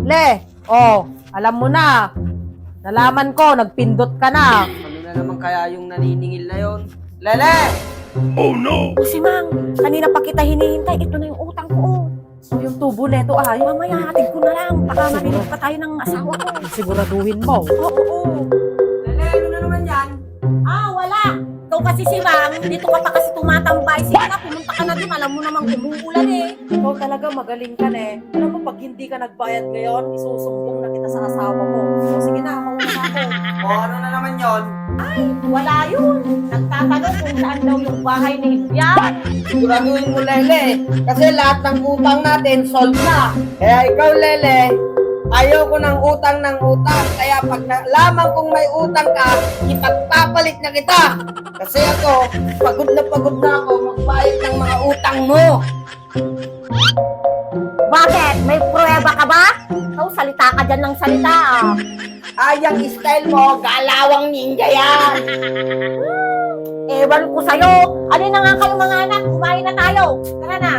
Le, alam mo na. Nalaman ko, nagpindot ka na. Ano na naman kaya yung naniningil na yon? Lele! Oh no! O si Mang, kanina pa kita hinihintay. Ito na yung utang ko. Yung tubo neto ay. Mamaya hatid ko na lang. Baka marinok pa tayo ng asawa ko. Siguraduhin mo. Oo. Lele, ano na naman yan? Wala. Ikaw kasi si Mang, dito ka pa kasi tumatambay. Sige na, pumunta ka na din. Alam mo namang umuulan eh. Ikaw talaga magaling ka na eh. Alam mo, pag hindi ka nagbayad ngayon, isusumbong na kita sa asawa mo. O sige na, mauna na ako. O ano na naman yon? Wala yun. Nagtatanong kung saan daw yung bahay ni Hibyan. Siguraduhin mo, Lele. Kasi lahat ng utang natin, solve na. Kaya ikaw, Lele, ayaw ko ng utang. Kaya pag nalaman kong may utang ka, ipagpapalit na kita. Kasi ako, pagod na ako magbayad ng mga utang mo. Bakit? May pruweba ka ba? Ikaw, salita ka dyan ng salita ah. Ayang style mo, galawang ninja yan. Ewan ko sa'yo. Ano na nga kayo mga anak? Kumain na tayo. Tara na.